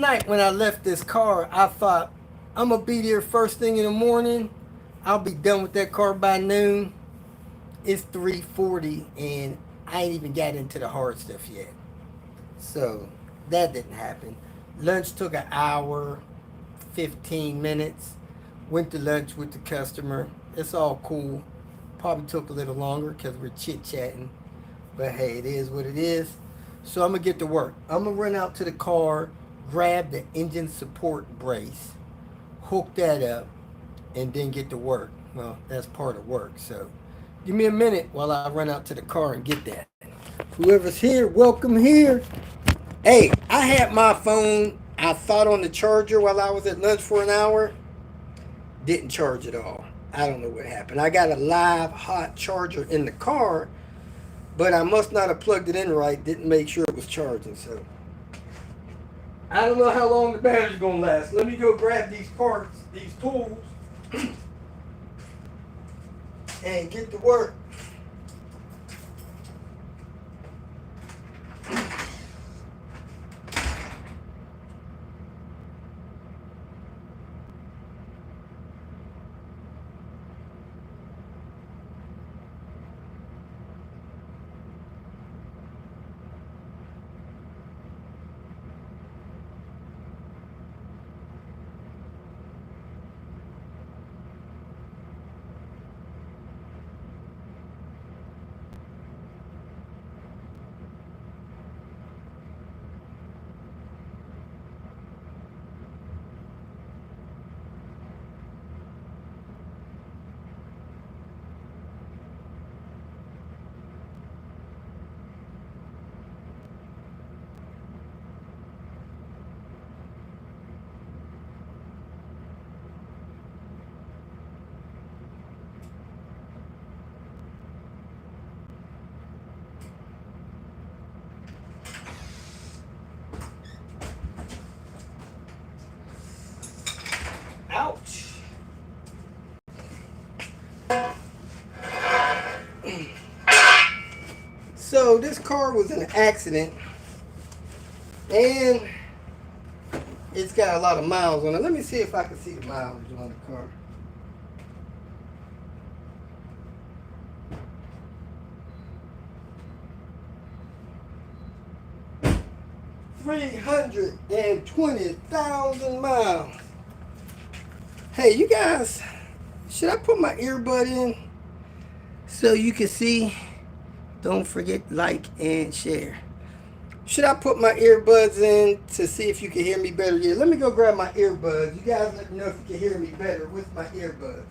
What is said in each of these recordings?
night when I left this car, I thought I'm gonna be there first thing in the morning. I'll be done with that car by noon. It's 3:40 and I ain't even got into the hard stuff yet. So that didn't happen. Lunch took an hour, 15 minutes. Went to lunch with the customer. It's all cool. Probably took a little longer because we're chit chatting. But hey, it is what it is. So I'm going to get to work. I'm going to run out to the car, grab the engine support brace, hook that up, and then get to work. Well, that's part of work. So give me a minute while I run out to the car and get that. Whoever's here, welcome here. Hey, I had my phone, I thought on the charger while I was at lunch for an hour. Didn't charge at all. I don't know what happened. I got a live hot charger in the car, but I must not have plugged it in right. Didn't make sure it was charging. So I don't know how long the battery's gonna last. Let me go grab these parts, these tools, and get to work. Ouch. So this car was in an accident and it's got a lot of miles on it. Let me see if I can see the mileage on the car. 320,000 miles. Hey, you guys, should I put my earbud in so you can see? Don't forget like and share. Should I put my earbuds in to see if you can hear me better? Yeah, let me go grab my earbuds. You guys let me know if you can hear me better with my earbuds.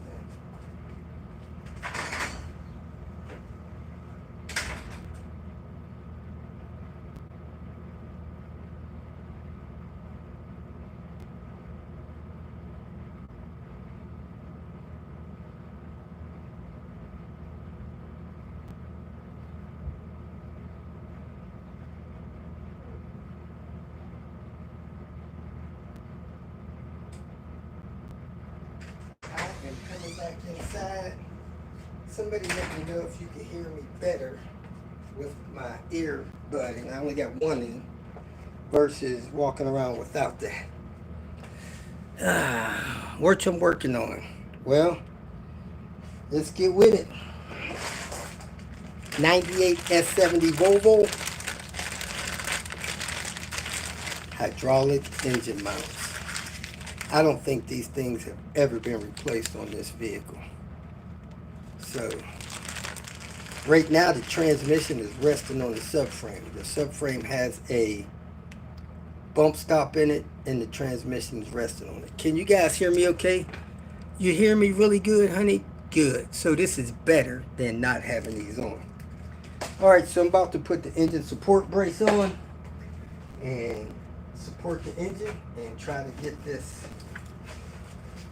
I am coming back inside. Somebody let me know if you can hear me better with my earbud, and I only got one in versus walking around without that. What I'm working on. Well, let's get with it. 98 S70 Volvo hydraulic engine mounts. I don't think these things have ever been replaced on this vehicle. So right now the transmission is resting on the subframe. The subframe has a bump stop in it and the transmission is resting on it. Can you guys hear me okay? You hear me really good, honey? Good. So this is better than not having these on. Alright, so I'm about to put the engine support brace on and support the engine and try to get this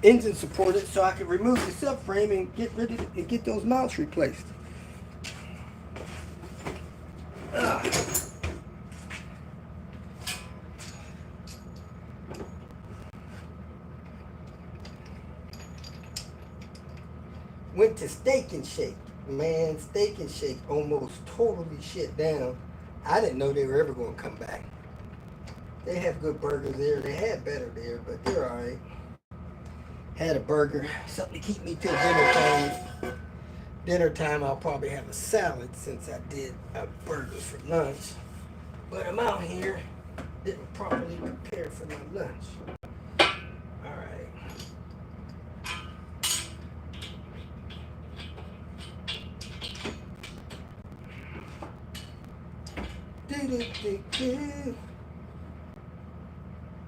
engine supported so I can remove the subframe and get rid of it and get those mounts replaced. Went to Steak and Shake. Man, Steak and Shake almost totally shut down. I didn't know they were ever going to come back. They have good burgers there. They had better there, but they're alright. Had a burger, something to keep me till dinner time. Dinner time, I'll probably have a salad since I did a burger for lunch. But I'm out here, didn't properly prepare for my lunch. Alright.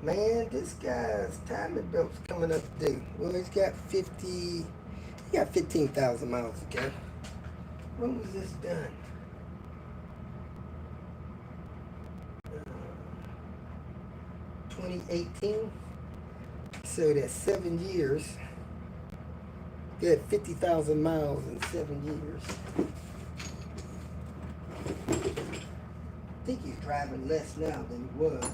Man, this guy's timing belt's coming up due. Well, he's got 15,000 miles ago. When was this done? 2018. So that's 7 years. He had 50,000 miles in 7 years. I think he's driving less now than he was.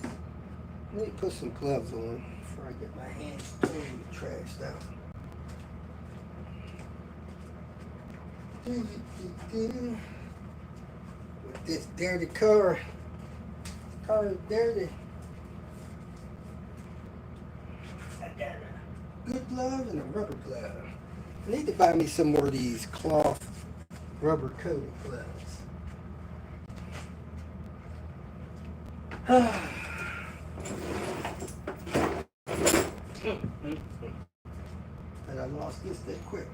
Let me put some gloves on before I get my hands totally trashed out. With this dirty car. Car is dirty. I got a good glove and a rubber glove. I need to buy me some more of these cloth rubber coated gloves. And I lost this that quick.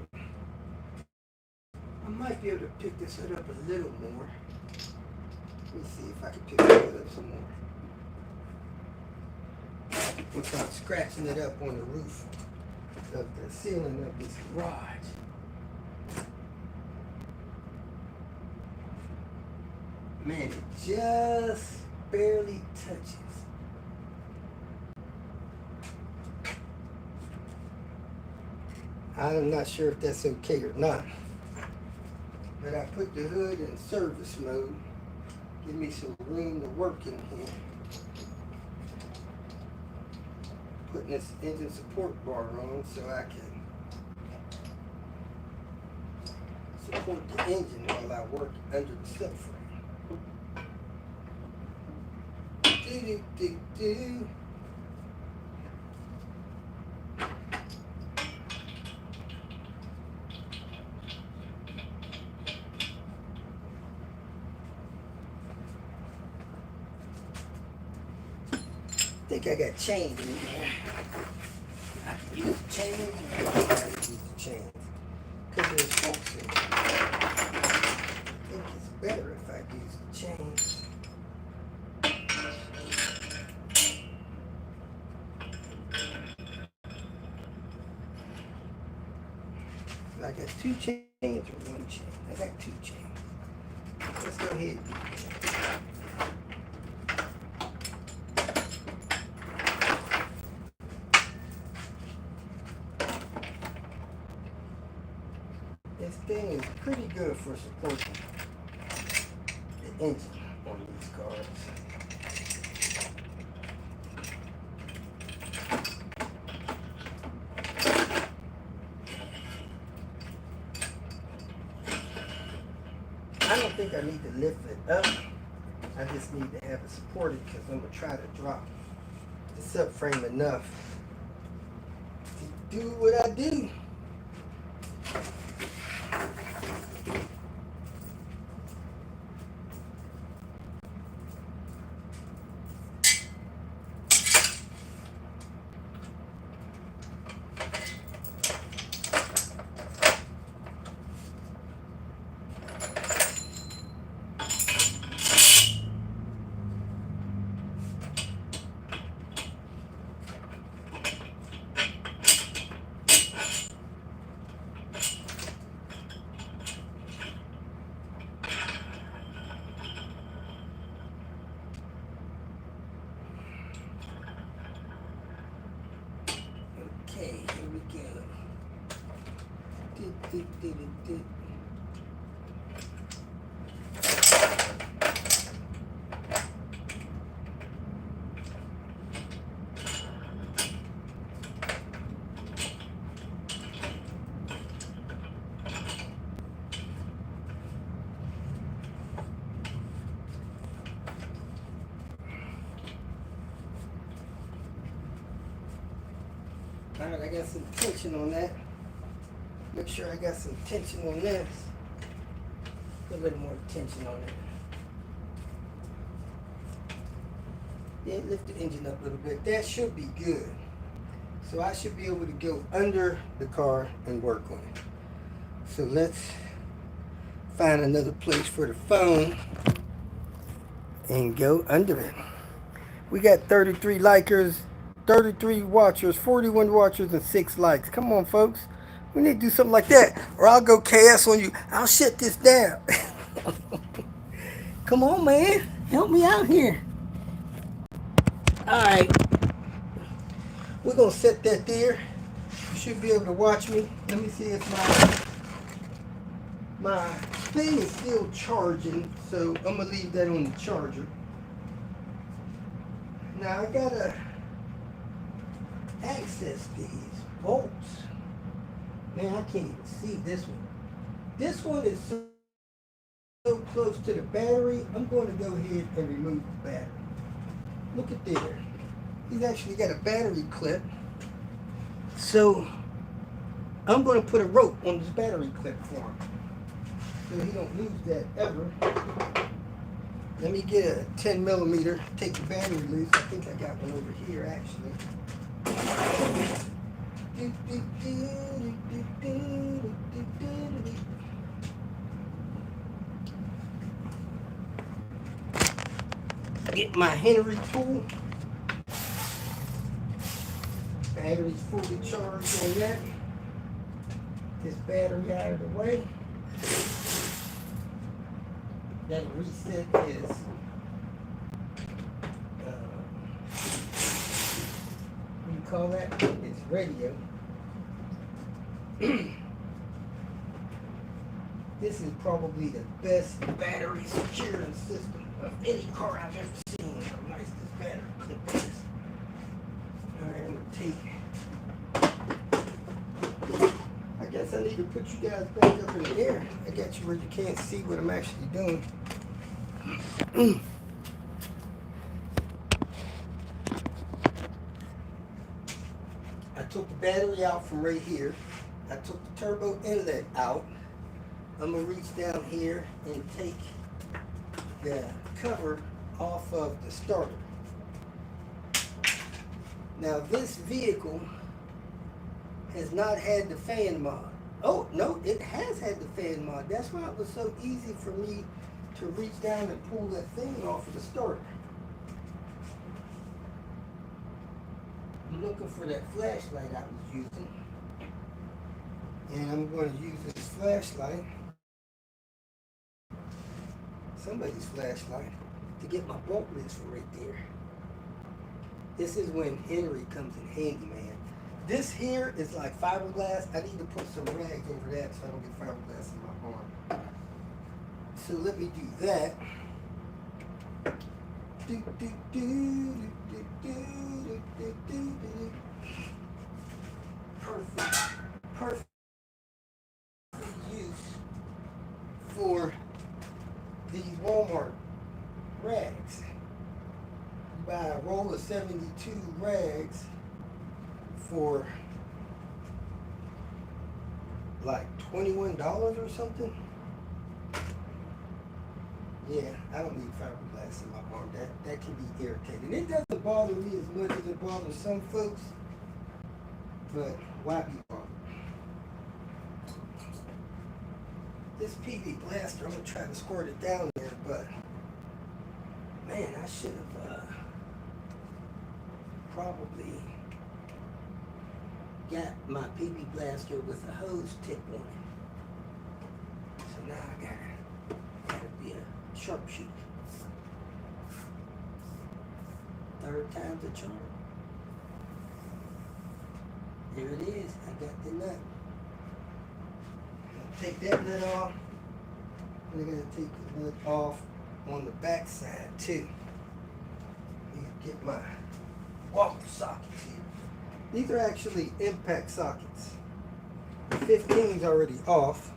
I might be able to pick this hood up a little more. Let me see if I can pick this hood up some more. Without scratching it up on the roof of the ceiling of this garage. Man, it just barely touches. I'm not sure if that's okay or not. But I put the hood in service mode. Give me some room to work in here. Putting this engine support bar on so I can support the engine while I work under the subframe. Do. I think I got chains in here. I can use the chains. I can use the chains. Because there's forks in here. I think it's better if I use the chains. I got 2 chains or 1 chain? I got 2 chains. Let's go ahead. This thing is pretty good for supporting the engine on these cars. I don't think I need to lift it up. I just need to have it supported because I'm going to try to drop the subframe enough to do what I do. Okay, here we go. Alright, I got some tension on that. Make sure I got some tension on this. Put a little more tension on it. Yeah, lift the engine up a little bit. That should be good. So I should be able to go under the car and work on it. So let's find another place for the phone and go under it. We got 33 likers, 33 watchers, 41 watchers, and 6 likes. Come on, folks. We need to do something like that, or I'll go KS on you. I'll shut this down. Come on, man. Help me out here. All right. We're going to set that there. You should be able to watch me. Let me see if my thing is still charging, so I'm going to leave that on the charger. Now, I got to access these bolts. Man, I can't even see this one. This one is so close to the battery, I'm going to go ahead and remove the battery. Look at there. He's actually got a battery clip. So I'm going to put a rope on this battery clip for him, so he don't lose that ever. Let me get a 10 millimeter, take the battery loose. I think I got one over here actually. Get my Henry tool. Battery's fully charged on that. This battery out of the way. That reset is what do you call that? It's radio. This is probably the best battery securing system of any car I've ever seen. How nice this battery clip is. Alright, I'm gonna take. I guess I need to put you guys back up in the air. I got you where you can't see what I'm actually doing. I took the battery out from right here. I took the turbo inlet out. I'm going to reach down here and take the cover off of the starter. Now this vehicle has not had the fan mod. Oh, no, it has had the fan mod. That's why it was so easy for me to reach down and pull that thing off of the starter. I'm looking for that flashlight I was using. And I'm going to use this flashlight, somebody's flashlight, to get my bolt lids from right there. This is when Henry comes in handy, man. This here is like fiberglass. I need to put some rags over that so I don't get fiberglass in my arm. So let me do that. Perfect. Perfect use for these Walmart rags. You buy a roll of 72 rags for like $21 or something. Yeah, I don't need fiberglass in my arm. That can be irritating. It doesn't bother me as much as it bothers some folks, but why be bothered? This PV blaster, I'm gonna try to squirt it down there, but man, I should have probably got my PV blaster with a hose tip on it. So now I gotta be a sharpshooter. Third time's a charm. There it is. I got the nut. Take that nut off. And I gotta take the nut off on the back side too. Need to get my walker sockets here. These are actually impact sockets. The 15's already off.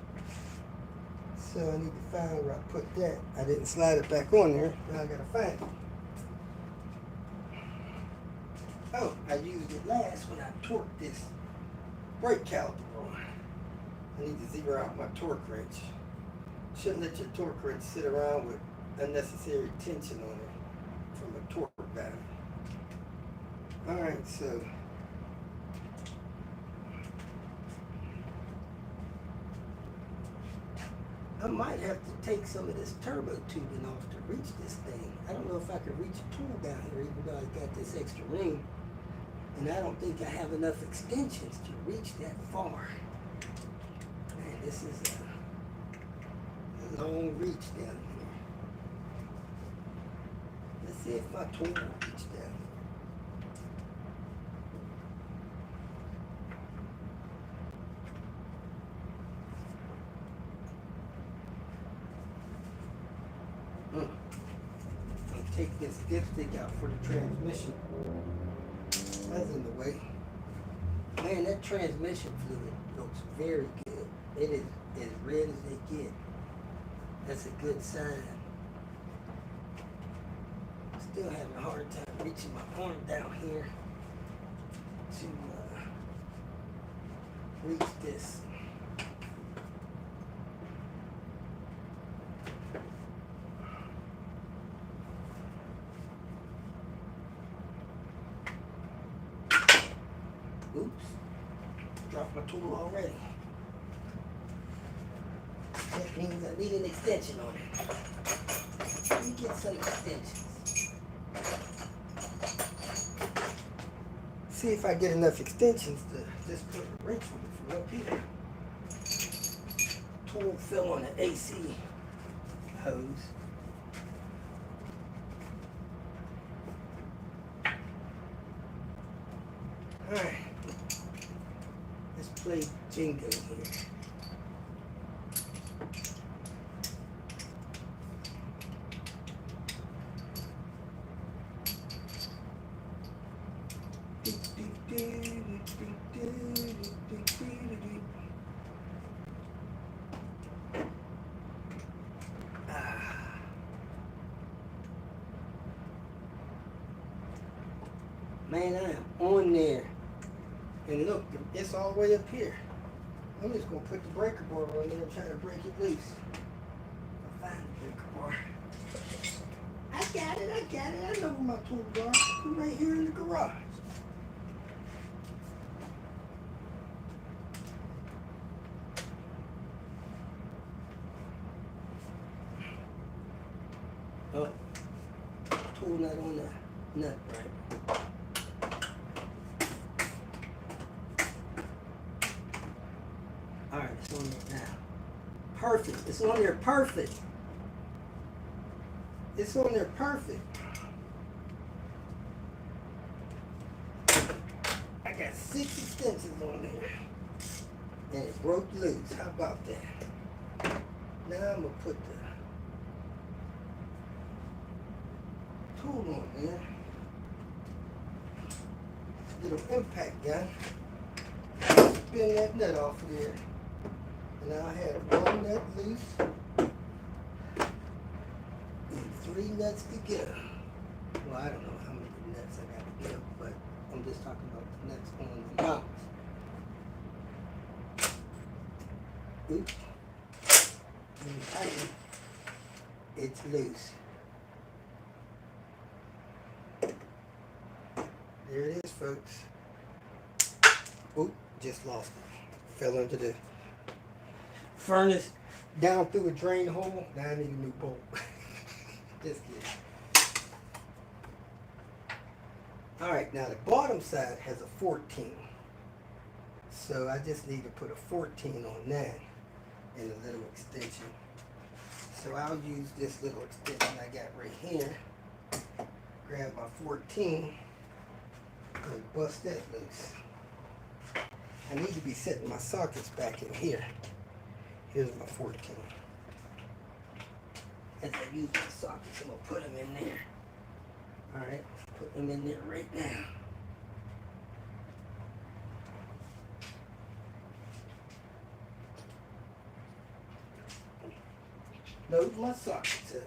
So I need to find where I put that. I didn't slide it back on there. Now I gotta find it. Oh, I used it last when I torqued this brake caliper on. I need to zero out my torque wrench. Shouldn't let your torque wrench sit around with unnecessary tension on it from a torque valve. Alright, so I might have to take some of this turbo tubing off to reach this thing. I don't know if I can reach a tool down here even though I got this extra room. And I don't think I have enough extensions to reach that far. Man, this is a long reach down here. Let's see if my tool will reach down. I'll take this dipstick out for the transmission. That's in the way. Man, that transmission fluid looks very good. It is as red as they get. That's a good sign. Still having a hard time reaching my arm down here to reach this. Oops, dropped my tool already. That means I need an extension on it. Let me get some extensions. See if I get enough extensions to just put a wrench on it from up here. Tool fell on the AC hose. Alright. Let's play Jingo here. Man, I am on there. And look, it's all the way up here. I'm just going to put the breaker bar on there and try to break it loose. I'll find the breaker bar. I got it. I know where my tools are. I'm right here in the garage. Oh, tool nut on the nut, right? Alright, it's on there now. Perfect. It's on there perfect. It's on there perfect. I got 6 extensions on there. And it broke loose. How about that? Now I'm going to put the tool on there. Little impact gun. Spin that nut off of there. And now I had 1 nut loose and 3 nuts to get. Well, I don't know how many nuts I got to get, but I'm just talking about the nuts on the mounts. Oops. When you tighten, it's loose. There it is, folks. Oop, just lost it. Fell into the furnace, down through a drain hole. Now I need a new bolt. Just kidding. Alright, now the bottom side has a 14. So I just need to put a 14 on that and a little extension. So I'll use this little extension I got right here. Grab my 14 and bust that loose. I need to be setting my sockets back in here. Here's my 14. As I use my sockets, I'm going to put them in there. Alright, put them in there right now. Load my sockets up.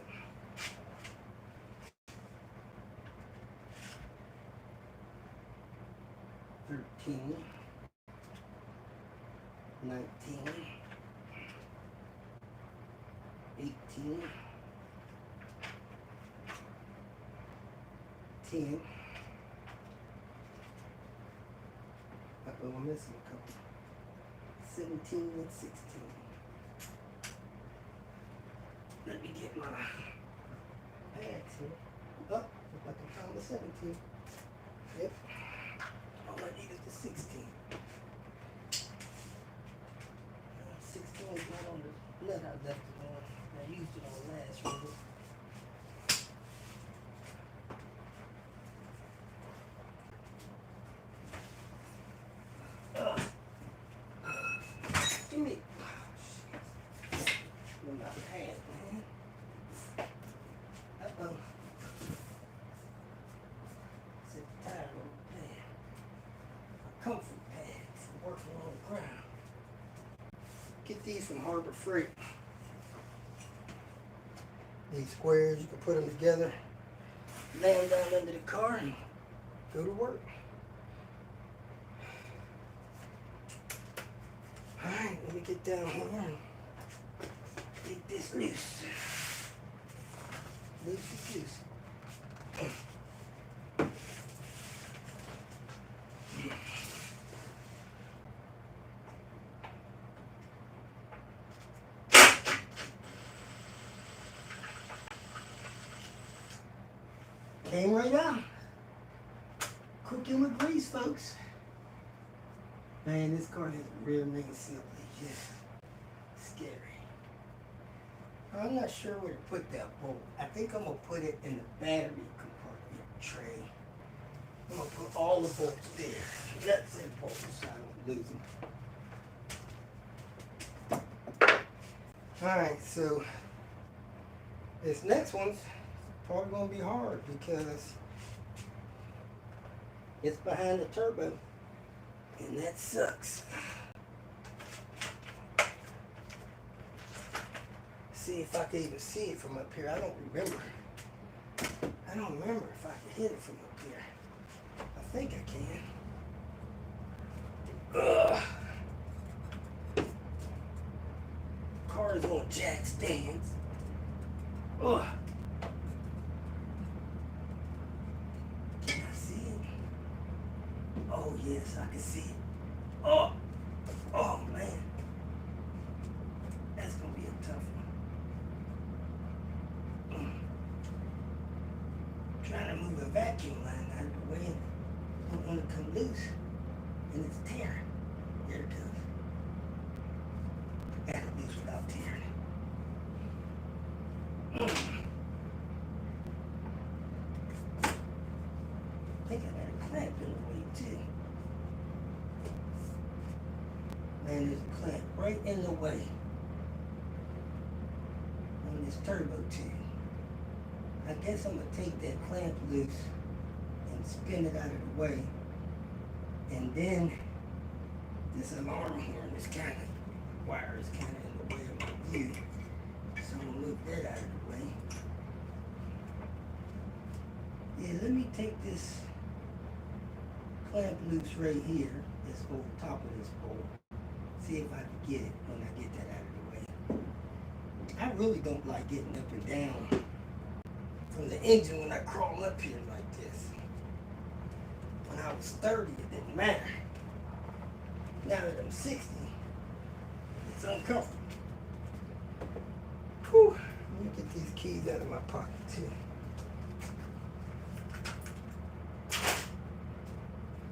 13, 19, 18, 10. Uh-oh, I'm missing a couple. 17 and 16. Let me get my pads here. Oh, look like I found the 17. Yep. All I need is the 16. 16 is not on the nut I left it on. I used it on last rubber. Give me. My pad, man. Uh-oh. Sit tired on the pad. A comfort pad for working on the ground. Get these from Harbor Freight. These squares, you can put them together, lay them down under the car, and go to work. Alright, let me get down here and get this loose. Loose is loose. Came right out. Cooking with grease, folks. Man, this car has a real name seal. Just scary. I'm not sure where to put that bolt. I think I'm going to put it in the battery compartment tray. I'm going to put all the bolts there. Nuts and bolts so I don't lose them. Alright, so this next one's probably going to be hard because it's behind the turbo. And that sucks. See if I can even see it from up here. I don't remember. I don't remember if I can hit it from up here. I think I can. Ugh. Car is on jack stands. Ugh. Can I see it? Oh yes, I can see it. Oh, oh man, that's gonna be a tough one. Trying to move a vacuum line out of the way and I don't want to come loose, and it's tearing. There it goes. I got it loose without tearing it. I think I got a clamp in the way too. Man, there's a clamp right in the way on this turbo tube. I guess I'm going to take that clamp loose and spin it out of the way. And then this alarm horn is kind of, wire is kind of in the way of my view. So I'm going to move that out of the way. Yeah, let me take this clamp loose right here. It's over top of this bolt. See if I can get it when I get that out of the way. I really don't like getting up and down from the engine when I crawl up here like this. When I was 30, it didn't matter. Now that I'm 60, it's uncomfortable. Whew. Let me get these keys out of my pocket too.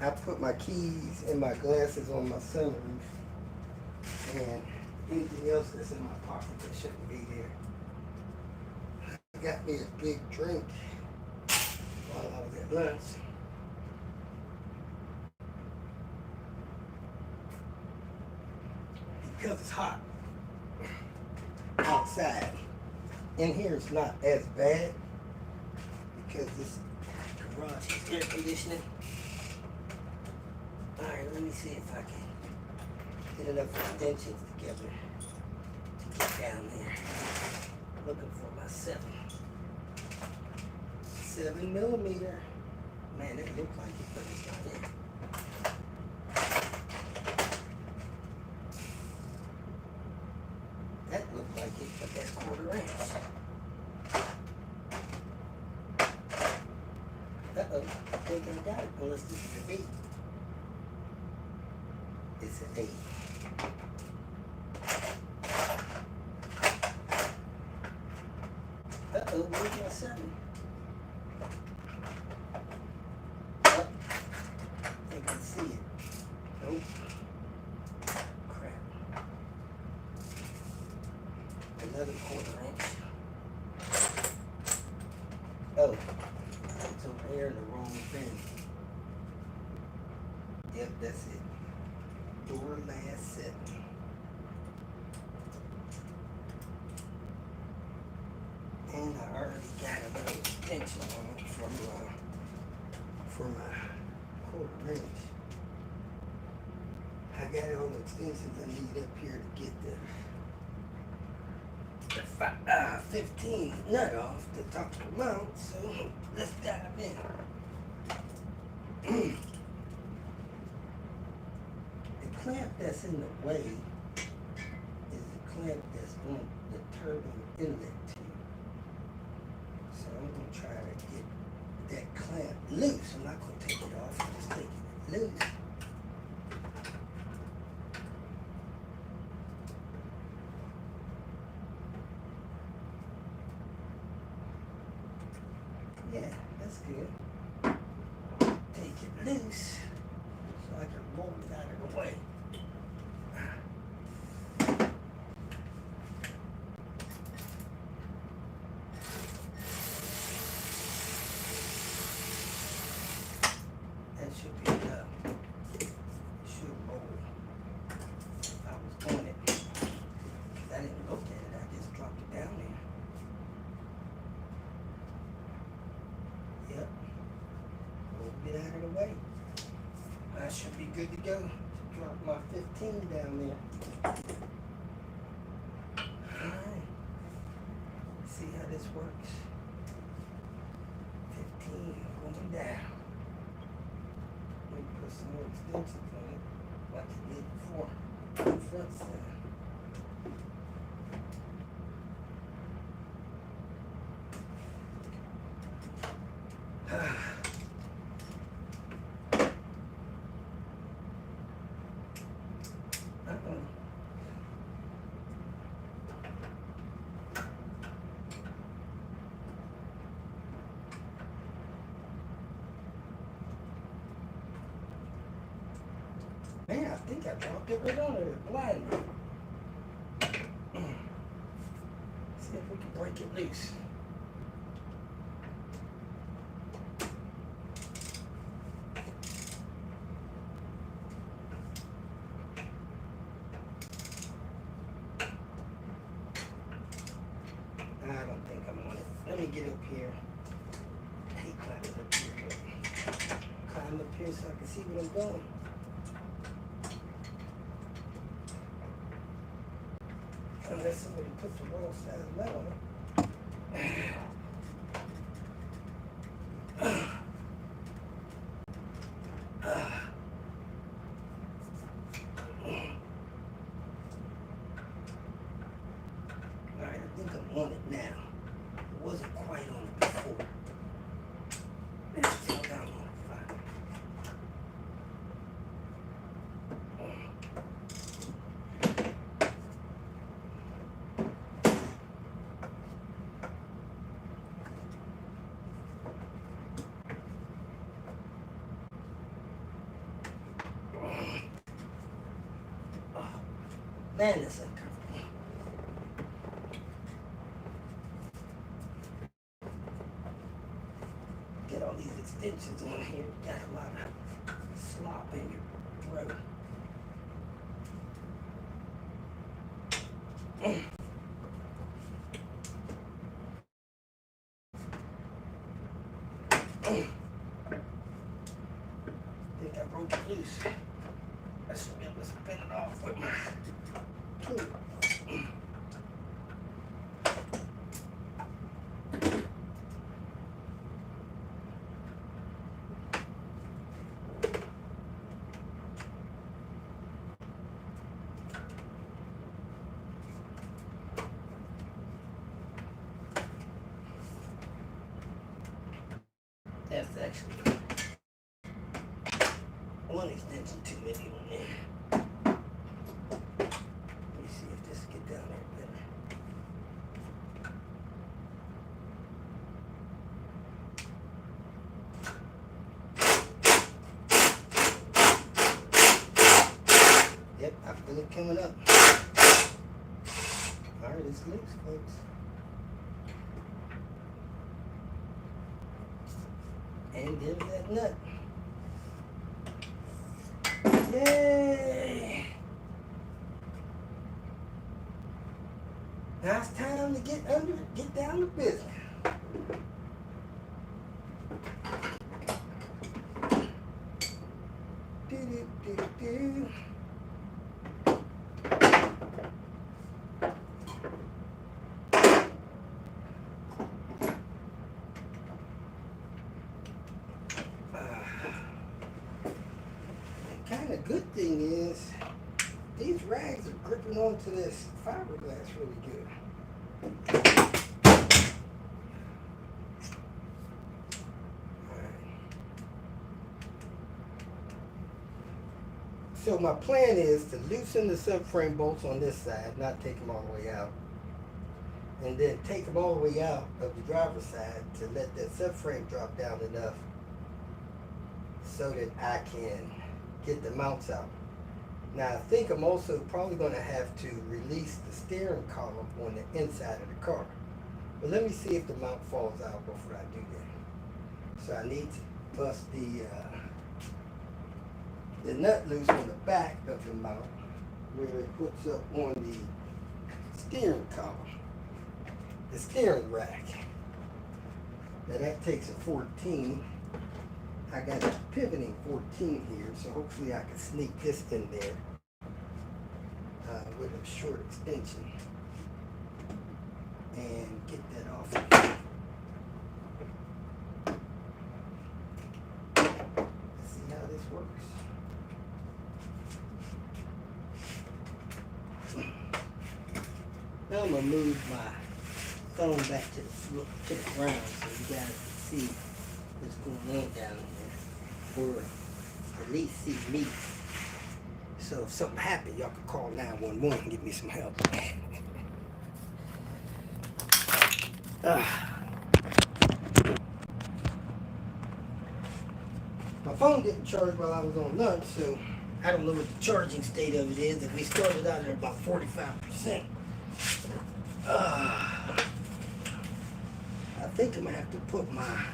I put my keys and my glasses on my sunroof. And anything else that's in my pocket that shouldn't be there. I got me a big drink while I was at lunch. Because it's hot outside. In here it's not as bad because this garage is air conditioning. Alright, let me see if I can get enough extensions together to get down there. Looking for my 7 millimeter. Man, it looks like it, but it's not it. think I got it unless this is an 8. It's an 8. Uh-oh, where's my 7? Oh, I can see it. Nope. Crap. Another 1/4 inch. Oh, it's over here in the wrong thing. Yep, that's it. Door last 7. And I already got a little extension on it from a 1/4 inch. I got all the extensions I need up here to get the 15 nut off the top of the mount, so let's dive in. The clamp that's in the way is the clamp that's on the turbine inlet tube. So I'm going to try to get that clamp loose. I'm not going to take it off, I'm just taking it loose. Yeah, that's good. Take it loose so I can roll it out of the way. That should be enough. It should roll. I was doing it. I didn't look at it, I just dropped it down there. Yep. Move it out of the way. I should be good to go. Drop my 15 down there. Alright. See how this works. 15 going down. Let me put some more extensions on it like I did before. On the front side. Man, I think I dropped it right on there blindly. See if we can break it loose. I don't think I'm on it. Let me get up here. I hate climbing up here, but climb up here so I can see what I'm doing. Unless somebody puts the wrong side of metal on it. Alright, I think I'm on it now. I wasn't quite on it before. Let's still down on it fine. Man, that's uncomfortable. Get all these extensions on here. Got a lot of slop in your throat. Think I broke it loose. I should be able to spin it off with my tool. That's actually one extension too many on there. Let me see if this will get down there better. Yep, I feel it coming up. Alright, it's loose, folks. And there's that nut. Yay! Now it's time to get under it, get down to business. Do. Kind of good thing is these rags are gripping onto this fiberglass really good. So my plan is to loosen the subframe bolts on this side, not take them all the way out, and then take them all the way out of the driver's side to let that subframe drop down enough so that I can get the mounts out. Now I think I'm also probably going to have to release the steering column on the inside of the car. But let me see if the mount falls out before I do that. So I need to bust the nut loose on the back of the mount where it puts up on the steering column, the steering rack. Now that takes a 14. I got a pivoting 14 here, so hopefully I can sneak this in there with a short extension and get that off. Let's see how this works. Now I'm going to move my phone back to the ground so you guys can see what's going on down there, or at least see me. So if something happened, y'all can call 911 and give me some help. My phone didn't charge while I was on lunch, so I don't know what the charging state of it is. If we started out at about 45%. I think I'm gonna have to put my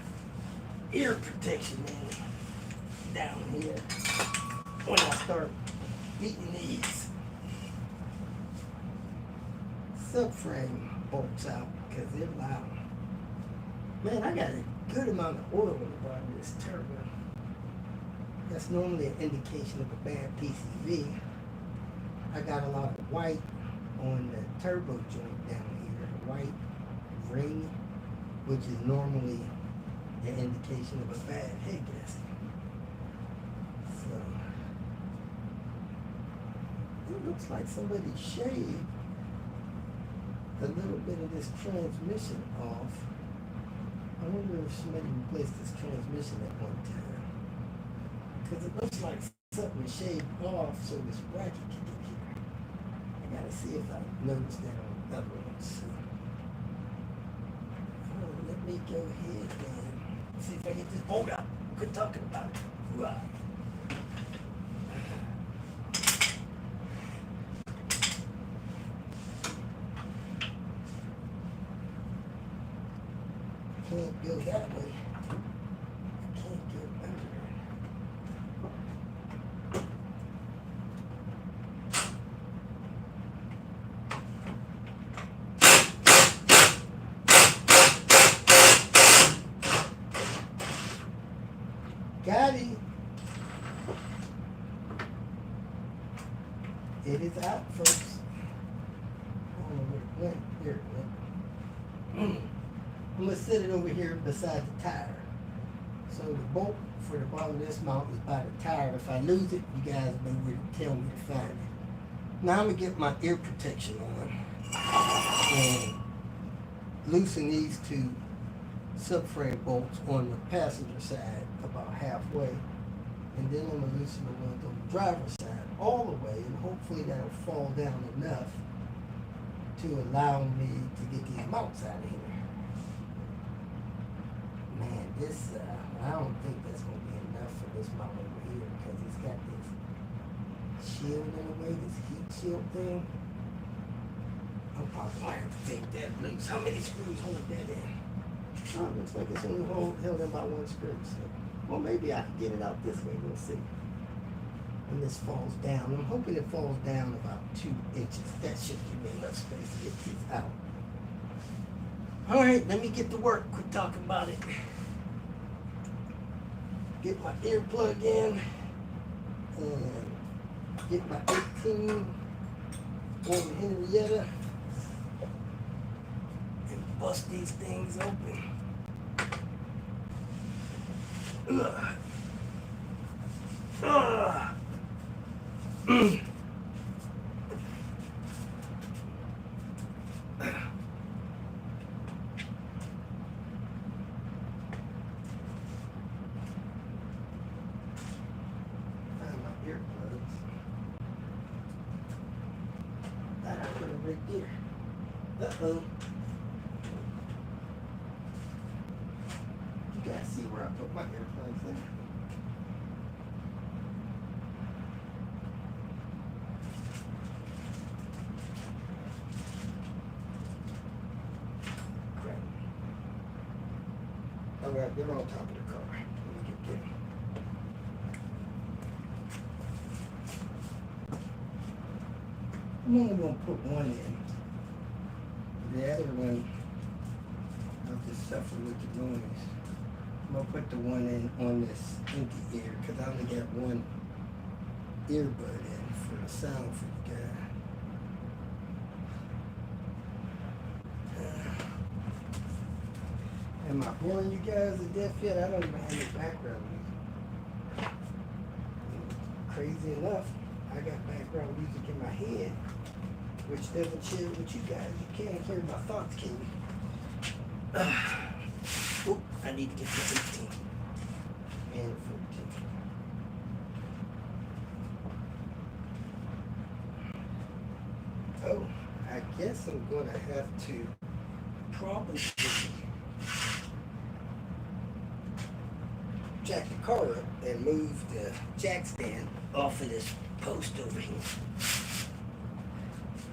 ear protection in down here when I start beating these subframe bolts out, because they're loud. Man, I got a good amount of oil in the bottom of this turbo. That's normally an indication of a bad PCV. I got a lot of white on the turbo joint down here, white ring, which is normally an indication of a bad head gasket. So it looks like somebody shaved a little bit of this transmission off. I wonder if somebody replaced this transmission at one time, because it looks like something shaved off so this bracket can get here. I gotta see if I notice that on the other ones. So, let me go ahead and see if I get this bolt out. Quit talking about it. Ooh-ah. Can't go that way. Can't get under it. Got it. It is out, folks. I don't know where it went. Here it went. I'm going to set it over here beside the tire. So the bolt for the bottom of this mount is by the tire. If I lose it, you guys know where to tell me to find it. Now I'm going to get my ear protection on and loosen these two subframe bolts on the passenger side about halfway. And then I'm gonna loosen the ones on the driver's side all the way, and hopefully that'll fall down enough to allow me to get these mounts out of here. Man, this, I don't think that's gonna be enough for this mount over here because it's got this shield in a way, this heat shield thing. I'm probably gonna have to take that loose. How many screws hold that in? Oh, looks like it's only held in by one screw. So, well, maybe I can get it out this way. We'll see. When this falls down, I'm hoping it falls down about 2 inches. That should give me enough space to get these out. All right, let me get to work. Quit talking about it. Get my earplug in and get my 18 on Henrietta and bust these things open. Ugh. Ugh. Uh-oh. You guys see where I put my earplugs in? Crap. Alright, they're on top of the car. Let me get them. I'm only going to put one in. The other one, I'll just suffer with the noise. I'm going to put the one in on this empty ear because I only got one earbud in for the sound for the guy. Am I boring you guys to death yet? I don't even have any background music. Crazy enough, I got background music in my head, which doesn't share with you guys. You can't hear my thoughts, can you? Oop, I need to get to 18 and 14. Oh, I guess I'm going to have to probably jack the car up and move the jack stand off of this post over here.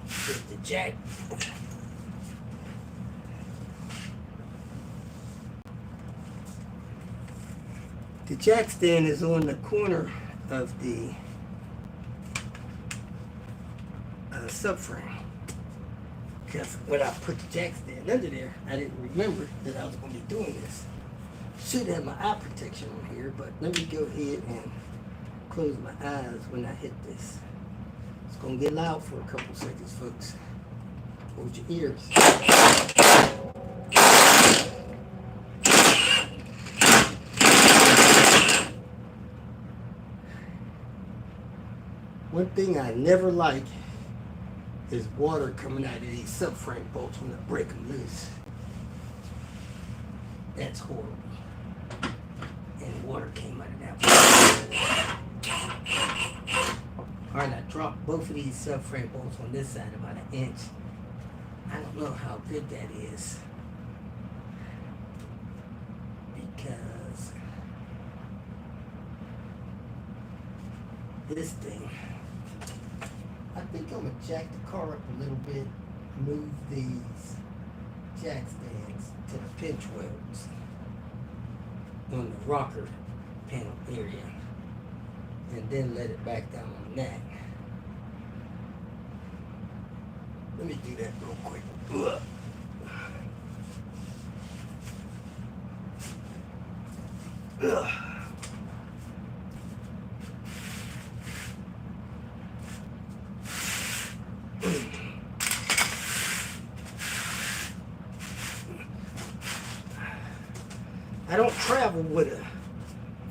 With the jack. The jack stand is on the corner of the subframe. Because when I put the jack stand under there, I didn't remember that I was going to be doing this. Should have my eye protection on here, but let me go ahead and close my eyes when I hit this. It's going to get loud for a couple seconds, folks. Hold your ears. One thing I never like is water coming out of these subframe bolts when I break them loose. That's horrible. And water came out of that one. Alright, I dropped both of these subframe bolts on this side about 1 inch. I don't know how good that is. Because this thing, I think I'm going to jack the car up a little bit, move these jack stands to the pinch welds on the rocker panel area, and then let it back down on that. Let me do that real quick. Ugh. Ugh. I don't travel with a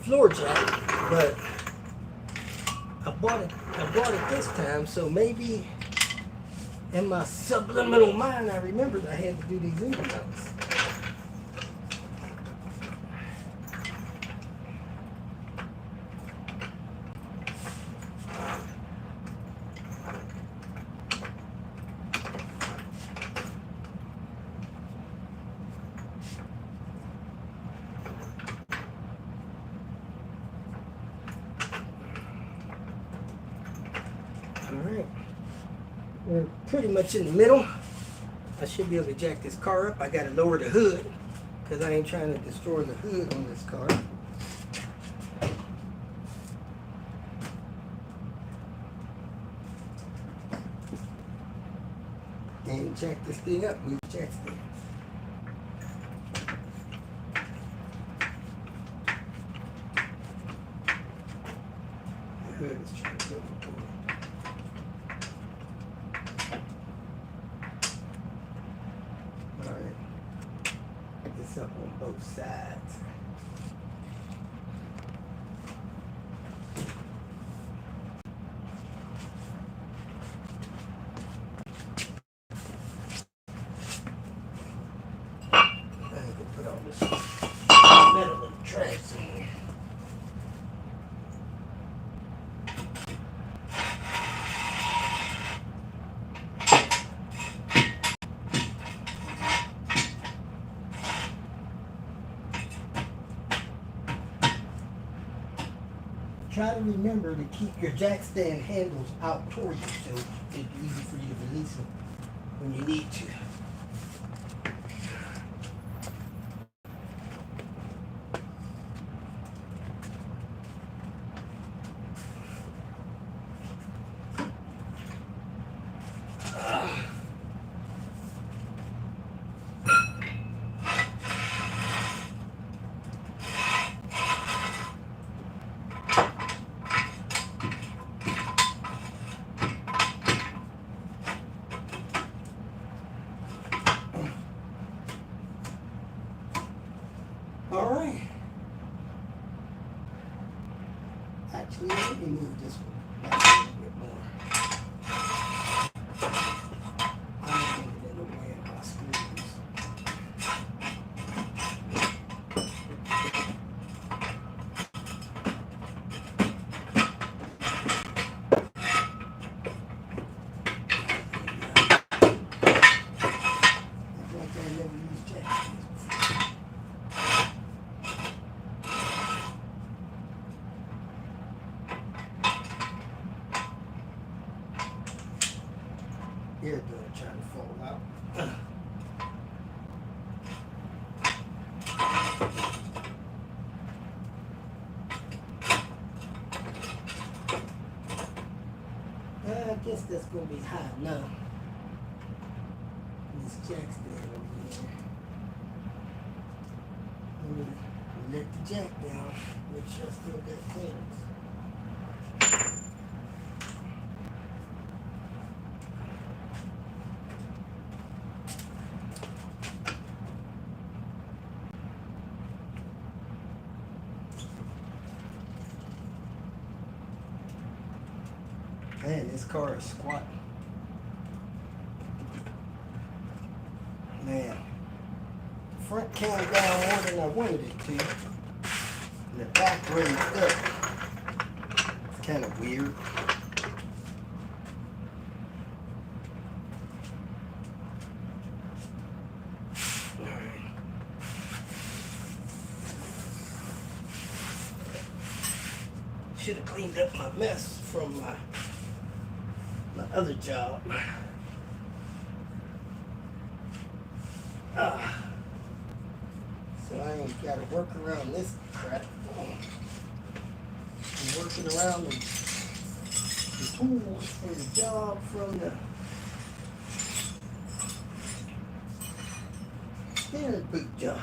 floor jack, but I bought it this time, so maybe in my subliminal mind I remembered I had to do these incomes. Alright. We're pretty much in the middle. I should be able to jack this car up. I gotta lower the hood because I ain't trying to destroy the hood on this car. And jack this thing up. Move the jack stand. The hood is trying to go forward. Alright. Get this up on both sides. Put all this metal and trash in here. Try to remember to keep your jack stand handles out toward you so it's easy for you to release them when you need to. Alright. Actually, let me move this one back a little bit more. I'm going to get in the way of my screws. I never used jack stands before. Earbud trying to fall out. I guess that's going to be high enough. This jack stand over here. Let the jack down. Make sure I still got clearance. Man, this car is squat. Man, the front came down more than I wanted it to. And the back raised up. It's kind of weird. Alright. Should have cleaned up my mess from my other job. So I ain't got to work around this crap. I'm working around the tools for the job from the steering boot job,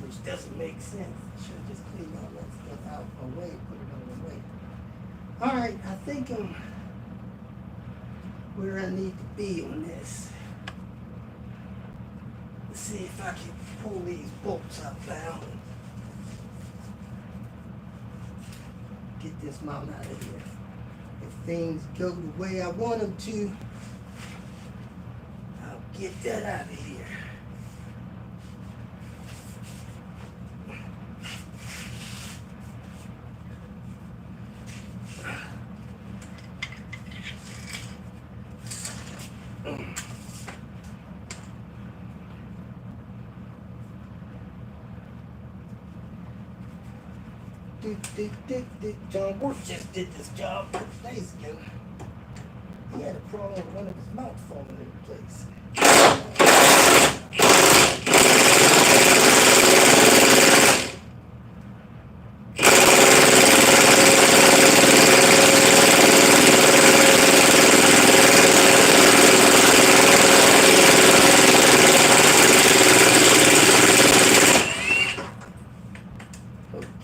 which doesn't make sense. I should have just cleaned all that stuff out of my way, put it on the way. Alright, I think I'm where I need to be on this. Let's see if I can pull these bolts up now and get this mount out of here. If things go the way I want them to, I'll get that out of here. John Work just did this job a couple days ago. He had a problem with one of his mounts falling into place.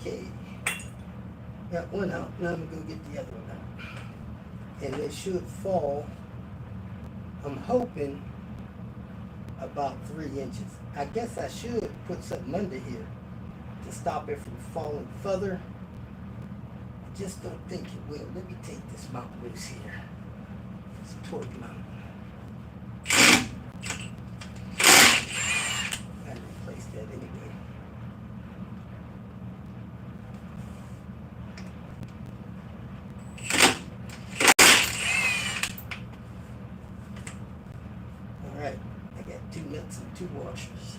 Okay, got one out. Now I'm gonna go get the other one out. And it should fall, I'm hoping, about 3 inches. I guess I should put something under here to stop it from falling further. I just don't think it will. Let me take this mount loose here. It's a torque mount. Gotta replace that anyway. Alright, I got 2 nuts and 2 washers.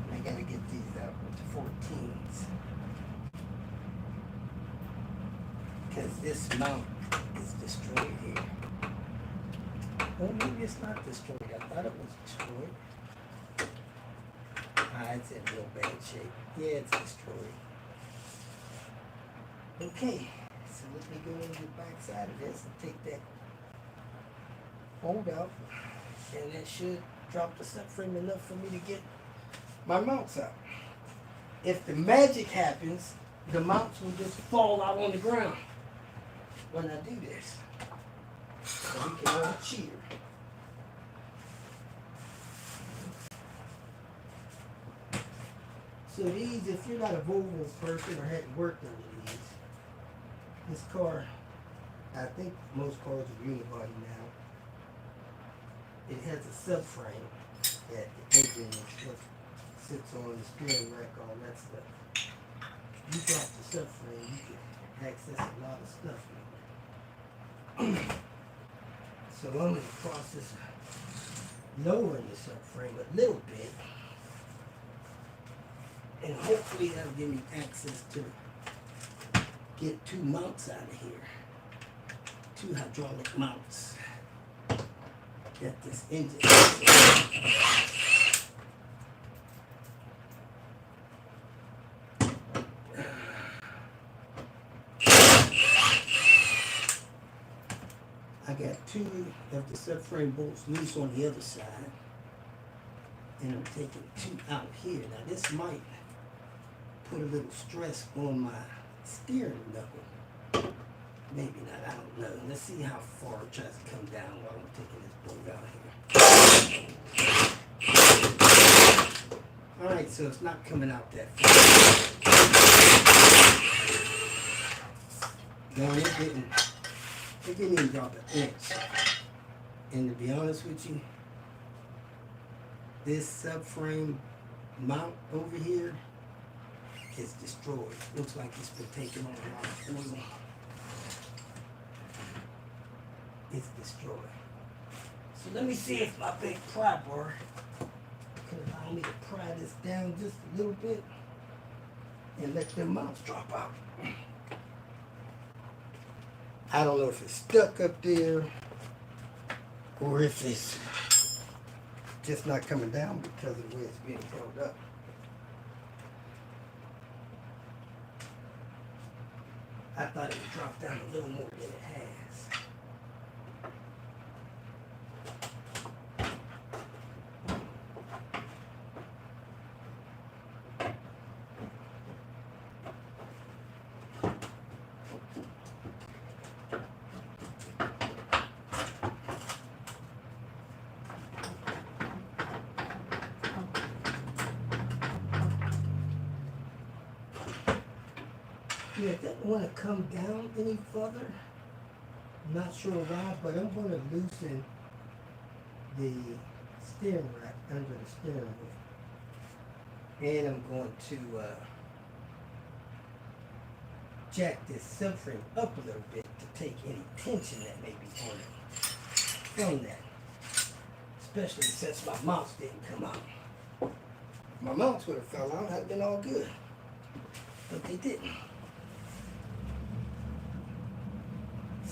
And I gotta get these out with the 14s. Because this mount is destroyed here. Well, maybe it's not destroyed. I thought it was destroyed. Ah, it's in real bad shape. Yeah, it's destroyed. Okay, so let me go into the back side of this and take that hold out. And that should drop the subframe enough for me to get my mounts out. If the magic happens, the mounts will just fall out on the ground when I do this. So we can all cheer. So these, if you're not a Volvo person or hadn't worked on these, this car, I think most cars are unibody now. It has a subframe that the engine and stuff sits on, the steering rack, all that stuff. You drop the subframe, you can access a lot of stuff in there. So I'm in the process of lowering the subframe a little bit. And hopefully that'll give me access to get 2 mounts out of here. 2 hydraulic mounts. Get this engine. I got 2 of the subframe bolts loose on the other side. And I'm taking 2 out here. Now this might put a little stress on my steering knuckle. Maybe not, I don't know. Let's see how far it tries to come down while I'm taking this bolt out here. Alright, so it's not coming out that far. No, it didn't even drop an inch. And to be honest with you, this subframe mount over here is destroyed. Looks like it's been taken on a lot of oil. It's destroyed. So let me see if my big pry bar can allow me to pry this down just a little bit and let the mounts drop out. I don't know if it's stuck up there or if it's just not coming down because of the way it's being held up. I thought it would drop down a little more than it has. Yeah, it doesn't want to come down any further. I'm not sure why, but I'm going to loosen the steering rack under the steering wheel. And I'm going to jack this subframe up a little bit to take any tension that may be on it from that. Especially since my mounts didn't come out. If my mounts would have fell out, I'd have been all good. But they didn't.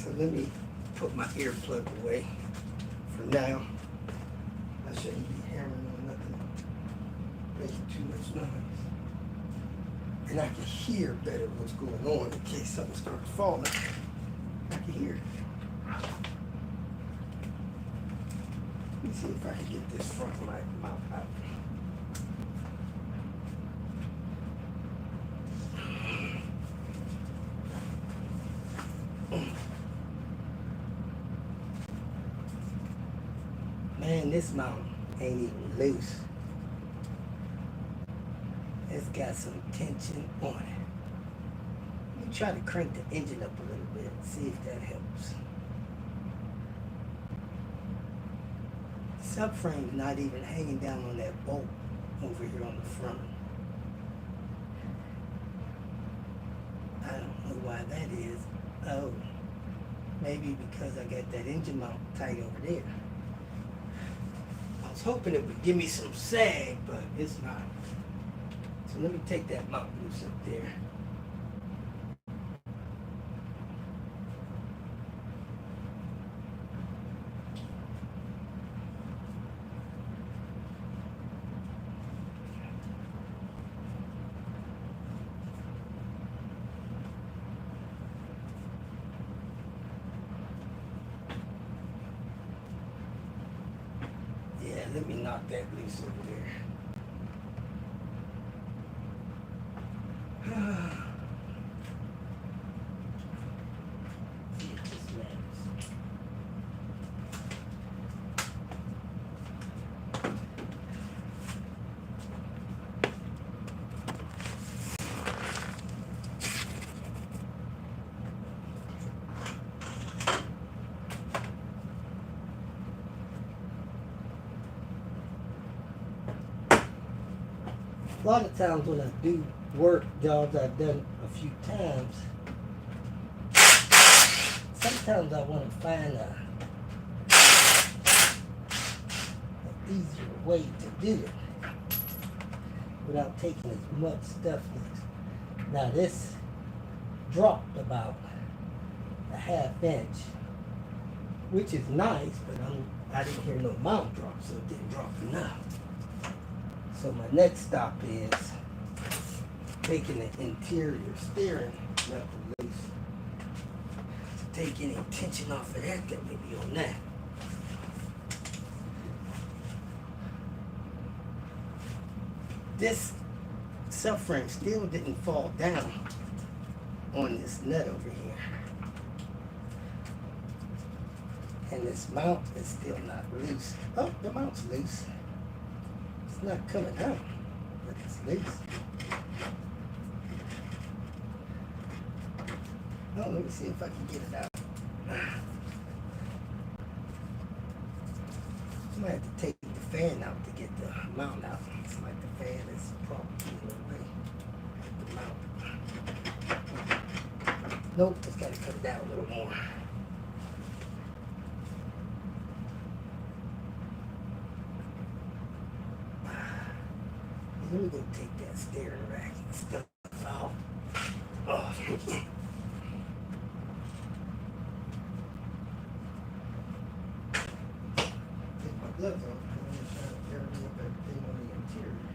So let me put my earplug away for now. I shouldn't be hammering on nothing, making too much noise. And I can hear better what's going on in case something starts falling. I can hear it. Let me see if I can get this front light mount out. Man, this mount ain't even loose. It's got some tension on it. Let me try to crank the engine up a little bit, see if that helps. Subframe's not even hanging down on that bolt over here on the front. I don't know why that is. Oh, maybe because I got that engine mount tight over there. I was hoping it would give me some sag, but it's not. So let me take that mount loose up there. Yeah, let me knock that loose over there. See if this matters. A lot of times when I do work jobs I've done a few times, sometimes I want to find an easier way to do it without taking as much stuff. Now this dropped about a ½ inch, which is nice, but I didn't hear no mount drop, so it didn't drop enough. So my next stop is taking the interior steering knuckle loose to take any tension off of that may be on that. This subframe still didn't fall down on this nut over here. And this mount is still not loose. Oh, the mount's loose. It's not coming out, but it's loose. Oh, let me see if I can get it out. I might have to take the fan out to get the mount out. It's like the fan is probably in the way. The mount. Nope, it's got to come down a little more. Let me go take that steering rack and stuff off. Oh. Take my gloves off because I'm trying to carry up everything on the interior.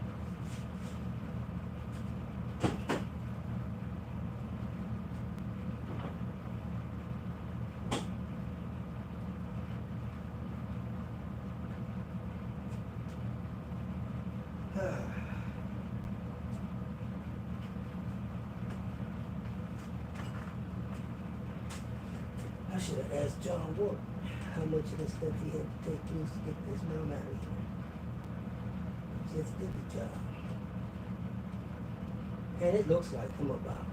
I should have asked John Ward how much of this stuff he had to take loose to get this mount out of here. Just did the job. And it looks like I'm about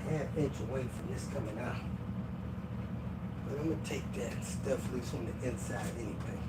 a ½ inch away from this coming out. But I'm going to take that stuff loose on the inside anyway.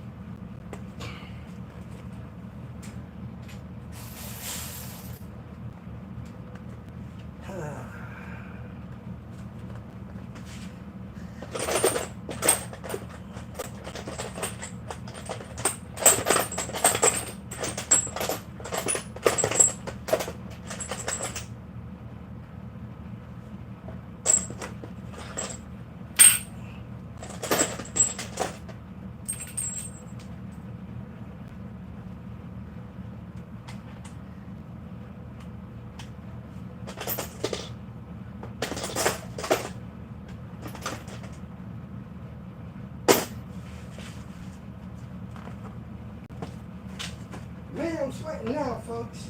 sweating now, folks.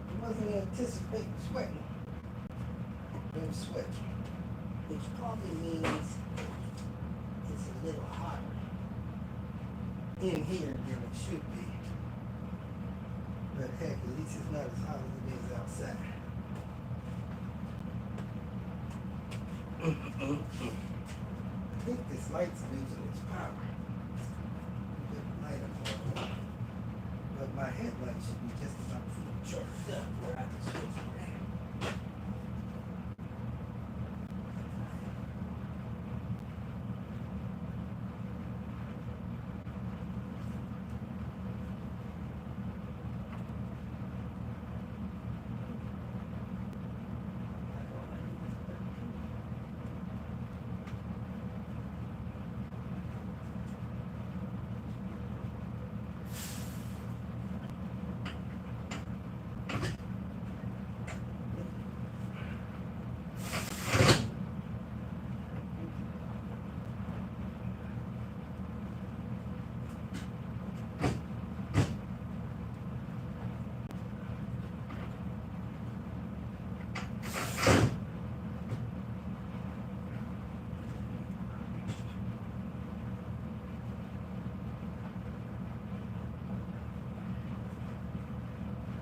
I wasn't anticipating sweating. I'm sweating, which probably means it's a little hotter in here than it should be. But heck, at least it's not as hot as it is outside. I think this light's losing its power. Light up on. But my headlight should be just about fully charged up where I can switch it.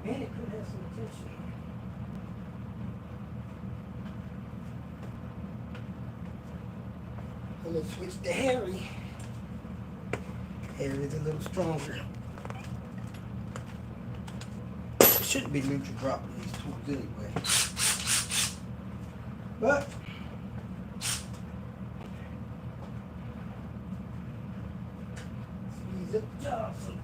And it could have some attention. I'm gonna switch to Harry. Harry's a little stronger. It shouldn't be neutral dropping these tools anyway. But squeeze up the job sometimes.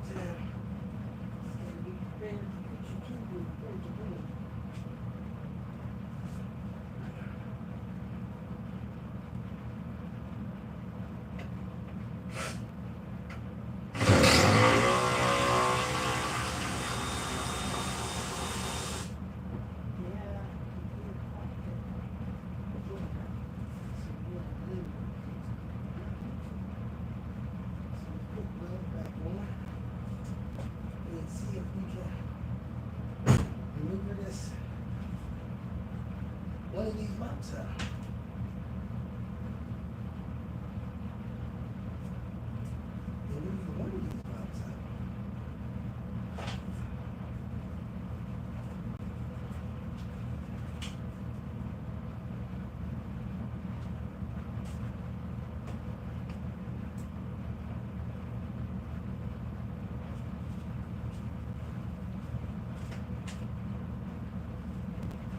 One of these mounts out. One of these mounts out.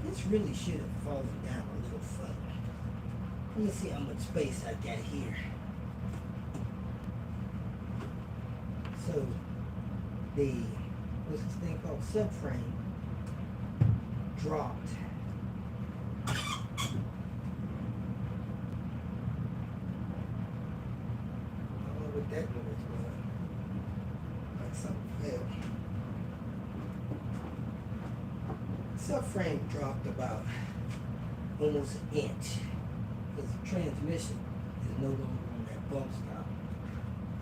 This really should have fallen down a little further. Let me see how much space I got here. So the, what's this thing called, subframe dropped. I don't know what that noise was. Like something fell. Subframe dropped about almost an inch because the transmission is no longer on that bump stop,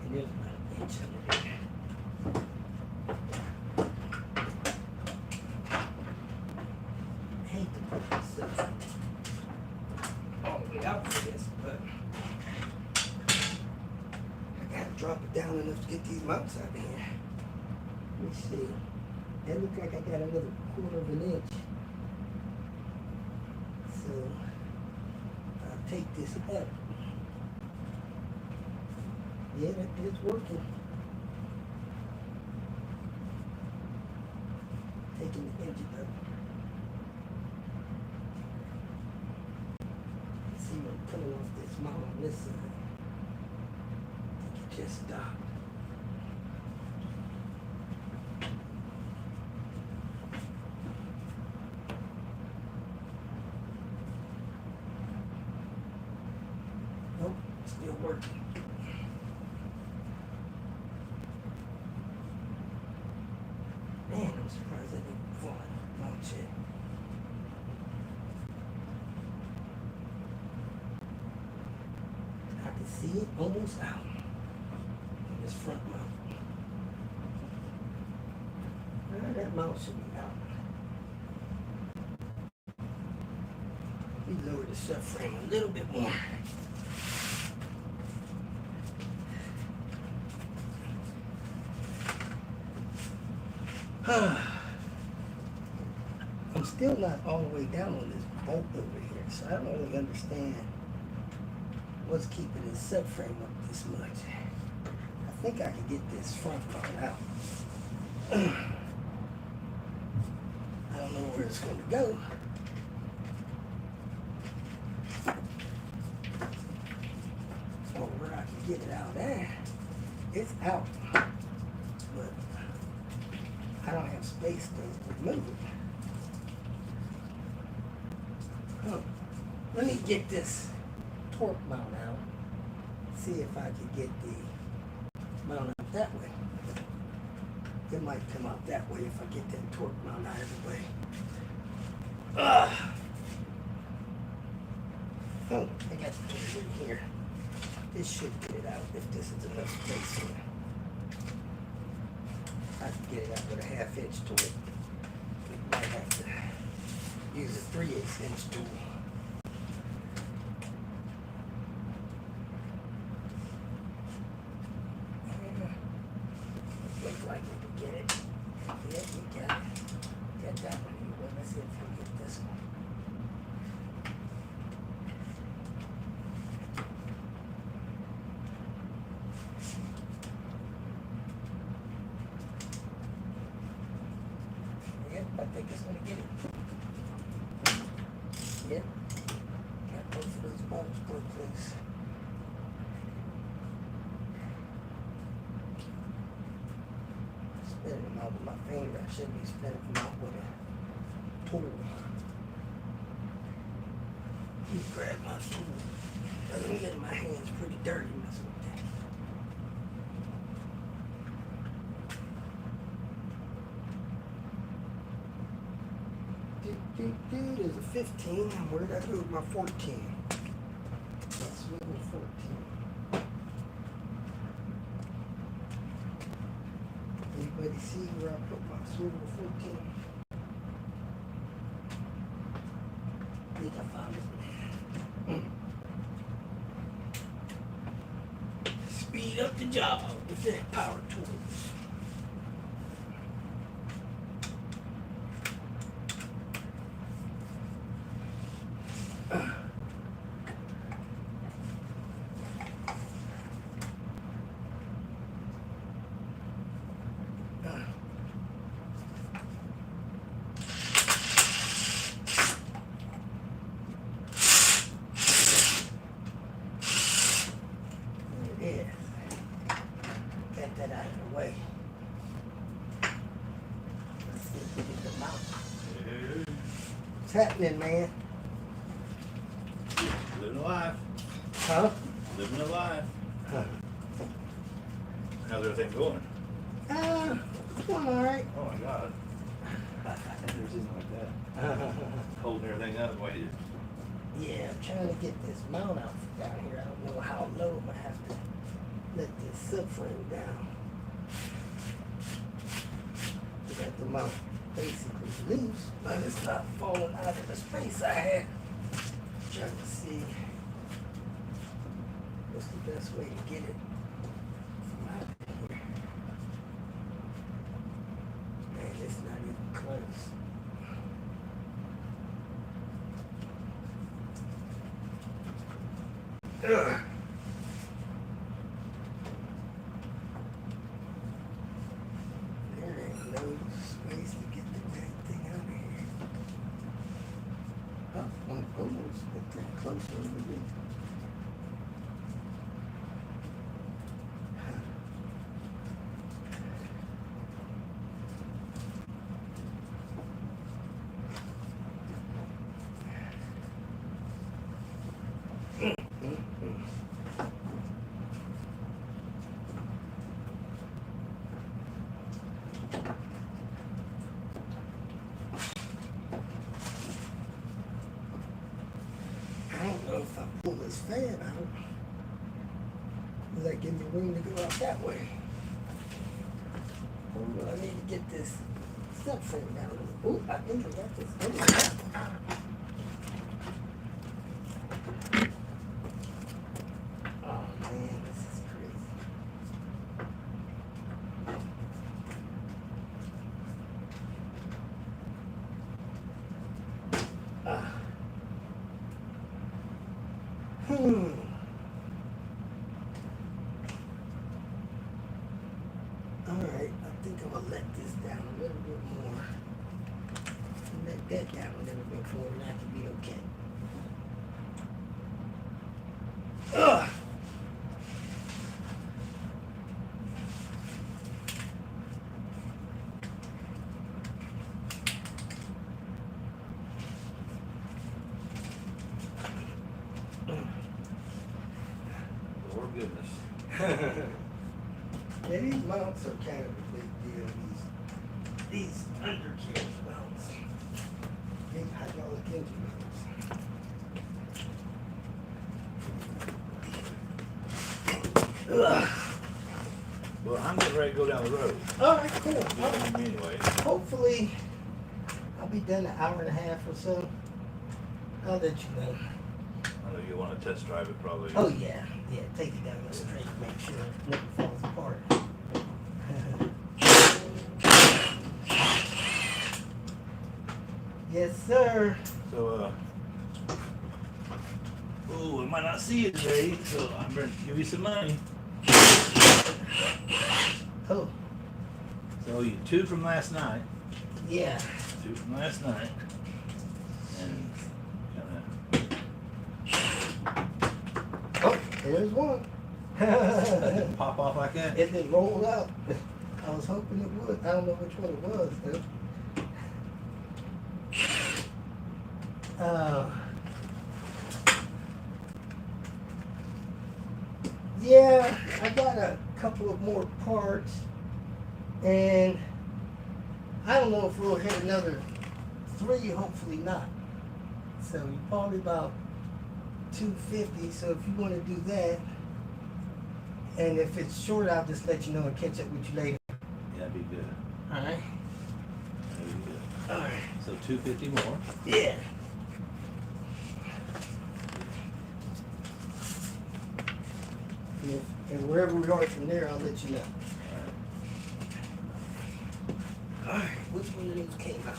and there's about an inch under there. I hate to put this all the way out for this, but I gotta drop it down enough to get these mounts out of here. Let me see. That looks like I got another 1/4 of an inch. So I'll take this up. Yeah, it's working. Taking the engine up. Let's see what I'm pulling off this mount on this side. I think it just stopped. Nope, still working. Man, I'm surprised I didn't fall in mount check. I can see it almost out on this front mount. that mount should be out. We lower the subframe a little bit more. I'm still not all the way down on this bolt over here, so I don't really understand what's keeping this subframe up this much. I think I can get this front part out. I don't know where it's going to go. Or where I can get it out there. It's out. But I don't have space to remove it. Let me get this torque mount out. See if I can get the mount out that way. It might come out that way if I get that torque mount out of the way. Oh, I got the torque in here. This should get it out if this is enough space here. I can get it out with a 1/2 inch tool. We might have to use a 3/8 inch tool. Looks like we can get it. Yeah, we got it. Got that one anyway. Let's see if we can get this one. Yep, I think it's gonna get it. Yep. Got both of those bolts put loose. Spinning them out with my finger. I should be spinning them out with a tool. You grab my tool. I'm getting my hands pretty dirty messing with that. There's a 15. Where did I go with my 14? That's swivel 14. Anybody see where I put my swivel 14? I think I found it. Speed up the job with that power tools. Get that out of the way. Let's see if we get the mount. What's happening, man? Living a life. Huh? Living a life. Huh. How's everything going? It's going alright. Oh my God. I've never seen like that. Holding everything up. Wait. Yeah, I'm trying to get this mount out down here. I don't know how low I'm gonna have to let this subframe down. We got the mount basically loose, but it's not falling out of the space I had. Trying to see what's the best way to get it from out of here. Man, it's not even close. Ugh. There ain't no space to get the dang thing out of here. Oh, I'm almost pretty close over here. I don't know if I pull this fan out. Does that give me room to go out that way? Or will I need to get this subframe down. Ooh, I think I got this. Oh man, this is crazy. Alright, I think I'm gonna let this down a little bit more. Let that down a little bit more and that could be okay. Ugh. Lord goodness. Yeah, these mounts are kind of a big deal. These undercarriage mounts. Big hydraulic engine mounts. Ugh. Well, I'm getting ready to go down the road. All right, cool. All right. Anyway. Hopefully, I'll be done an hour and a half or so. I'll let you know. I know you want to test drive it probably. Oh yeah, yeah. Take it down the street. Make sure nothing falls apart. Yes, sir. So, oh, I might not see you today, so I'm going to give you some money. Oh, So you 2 from last night. yeah. 2 from last night. And Oh, there's one. that didn't pop off like that. It didn't roll out. I was hoping it would. I don't know which one it was, though. Yeah, I got a couple of more parts, and I don't know if we'll hit another 3. Hopefully not. So probably about 250. So if you want to do that, and if it's short, I'll just let you know and catch up with you later. Yeah, that'd be good. All right. That'd be good. All right. So 250 more. Yeah. And wherever we are from there, I'll let you know. All right. Which one of these came out?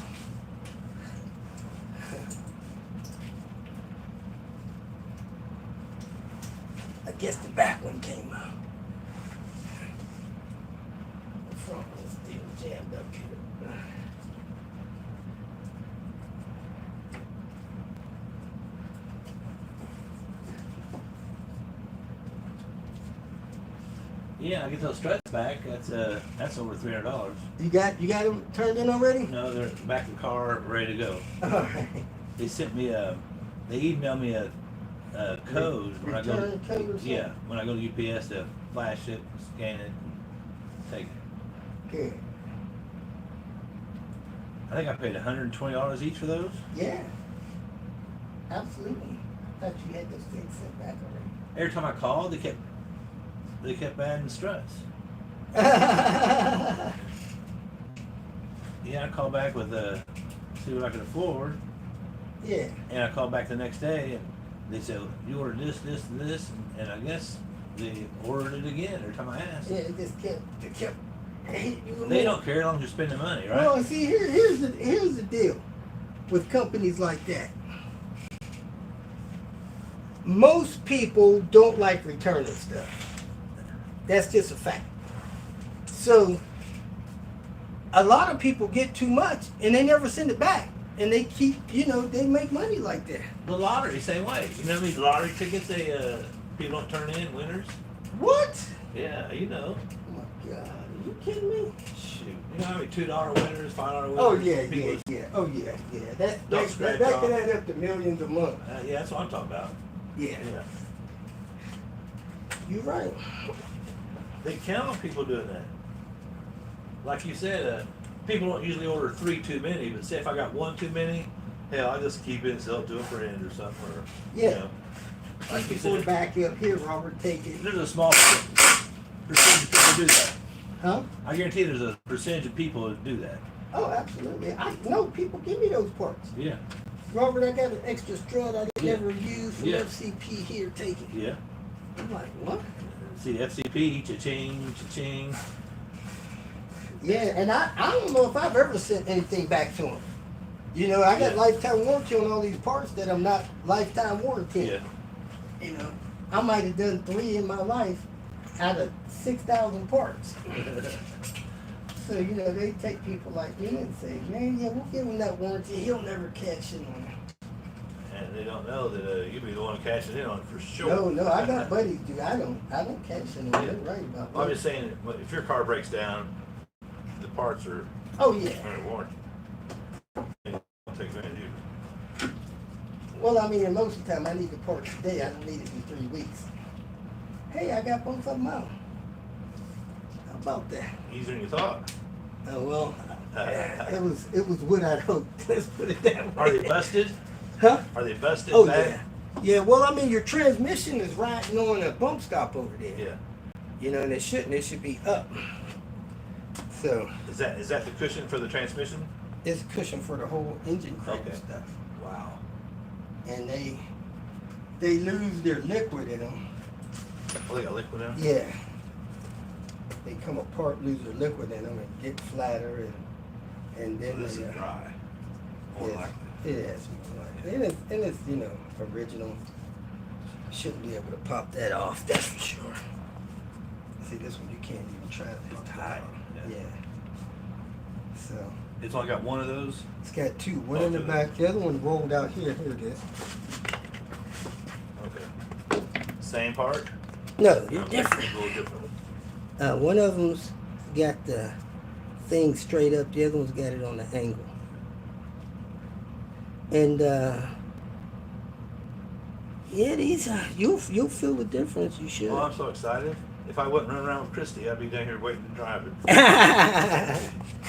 I guess the back one came out. The front one's still jammed up here. Yeah, I get those struts back. That's over $300. You got them turned in already? No, they're back in the car, ready to go. All right. They sent me they emailed me a code when I go Return code or something? yeah, when I go to UPS to flash it, scan it, take it. Good. I think I paid $120 each for those. Yeah. Absolutely. I thought you had those things sent back already. Every time I called, they kept adding struts. Yeah, I called back with see what I could afford, Yeah. and I called back the next day, and they said you ordered this, this, and this, and I guess they ordered it again every time I asked. Yeah, it just kept hitting you. They don't care as long as you spend the money, right? Well, see, here's the deal with companies like that. Most people don't like returning stuff. That's just a fact. So, a lot of people get too much and they never send it back. And they keep, they make money like that. The lottery, same way. You know how many lottery tickets people don't turn in, winners? What? Yeah, you know. Oh my God, are you kidding me? Shoot. You know how many $2 winners, $5 winners? Oh yeah, people yeah. Oh yeah. That Don't can scratch add off. up to millions a month. Yeah, that's what I'm talking about. Yeah. Yeah. You're right. They count on people doing that. Like you said, people don't usually order 3 too many, but say if I got 1 too many, hell, I just keep it and sell it to a friend or something. Or, Yeah. like you Before said, back up here, Robert, take it. there's a small percentage of people do that. Huh? I guarantee there's a percentage of people that do that. Oh, absolutely. I know people give me those parts. Yeah. Robert, I got an extra strut I didn't Yeah. never use from Yeah. FCP here, take it. Yeah. I'm like, what? See, FCP, cha-ching, cha-ching. Yeah, and I don't know if I've ever sent anything back to them. You know, I got Yeah. lifetime warranty on all these parts that I'm not lifetime warranty. Yeah. You know, I might have done 3 in my life out of 6,000 parts. So, you know, they take people like me and say, man, yeah, we'll give him that warranty. He'll never cash in on it. And they don't know that you'll be the one cashing in on it for sure. No, I got buddies, dude. I don't cash in on it. You're right about that. I'm just saying, if your car breaks down, the parts are Oh, yeah. under warranty. They don't take advantage of you. Well, I mean, most of the time I need the part today. I don't need it in 3 weeks. Hey, I got both of them out. How about that? Easier than you thought. Oh, well, it was what I'd hoped. Let's put it that way. Are they busted? Huh? Are they busted Oh, bad? yeah. Yeah, well, I mean, your transmission is riding on a bump stop over there. Yeah. You know, and it shouldn't. It should be up. So Is that the cushion for the transmission? it's a cushion for the whole engine crank Okay. stuff. Wow. And they lose their liquid in them. Oh, they got liquid now? Yeah. They come apart, lose their liquid in them, and get flatter, and then This they, is dry. More yeah, likely. it is more likely. And it's you know original. Shouldn't be able to pop that off. That's for sure. See, this one you can't even try this tight. Yeah. Yeah. So It's only got one of those? it's got 2. One Oh, in the 2. back. The other one rolled out here. Here it is. Okay. Same part? No, you're Okay, different. A little different. One of them's got the thing straight up. The other one's got it on the angle. And yeah, these you'll feel the difference. You should. Oh, I'm so excited. If I wasn't running around with Christy, I'd be down here waiting to drive it.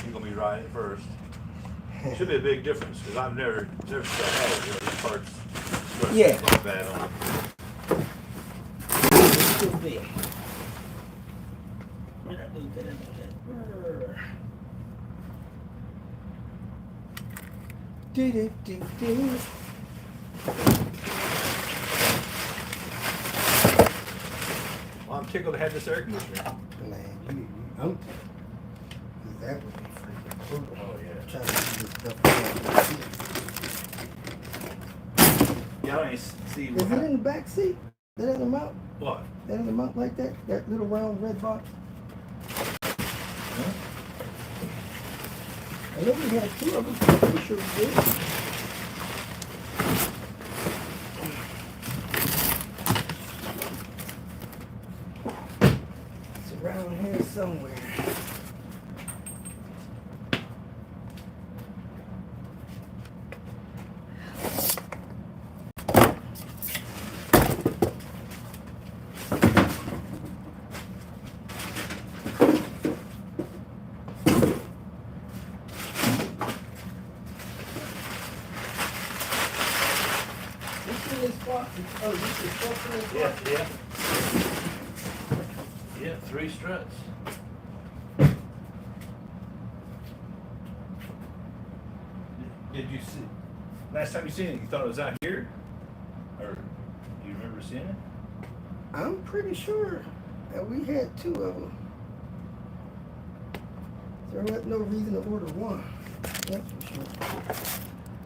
You're going to be riding it first. Should be a big difference because I've never had it. You know, these parts Yeah. like bad on it. It should be. What I do better than that? Do. Well, I'm tickled to have this air conditioner. Man, I'm that would be freaking brutal. Oh, yeah. Trying to do this stuff. Yeah, I don't even see Is it in the back seat? That doesn't mount? what? That doesn't mount like that? That little round red box? Huh? I know we had 2 of them. Pretty sure we did. It's around here somewhere. This box? Oh, this is stuff in this Yeah, box? yeah. Yeah, 3 struts. Did you see? Last time you seen it, you thought it was out here? Or you remember seeing it? I'm pretty sure that we had 2 of them. There was no reason to order 1. That's for sure.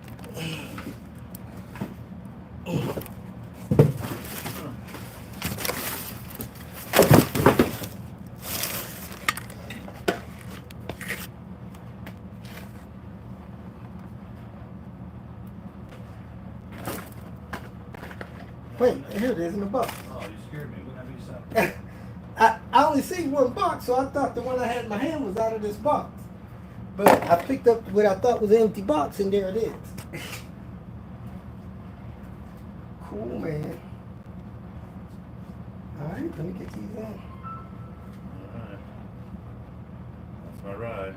Wait, here it is in the box. Oh, you scared me. Wouldn't that be something? I only see 1 box, so I thought the one I had in my hand was out of this box. But I picked up what I thought was an empty box, and there it is. Cool, man. All right, let me get these on. Alright. That's my ride.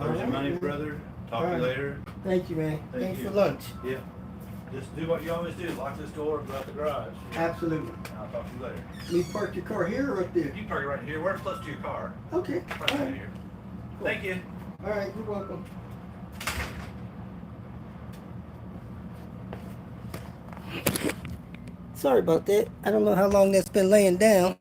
All There's your right, money, man. brother. Talk to All you right. later. Thank you, man. Thank Thanks you. for lunch. Yeah. Just do what you always do. Lock this door and go out the garage. Absolutely. And I'll talk to you later. You park your car here or up there? You can park it right here. We're close to your car. Okay. Right All right right. here. Cool. Thank you. All right, you're welcome. Sorry about that. I don't know how long that's been laying down.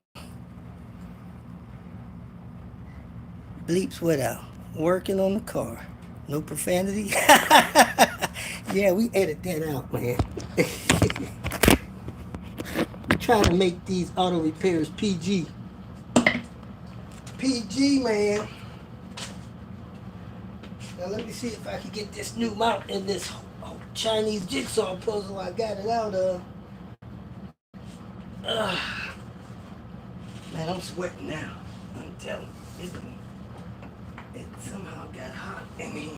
Bleeps without. Working on the car. No profanity. Yeah, we edit that out, man. We're trying to make these auto repairs PG. PG, man. Now let me see if I can get this new mount in this Chinese jigsaw puzzle I got it out of. Ugh. Man, I'm sweating now. I'm telling you. It somehow got hot in here.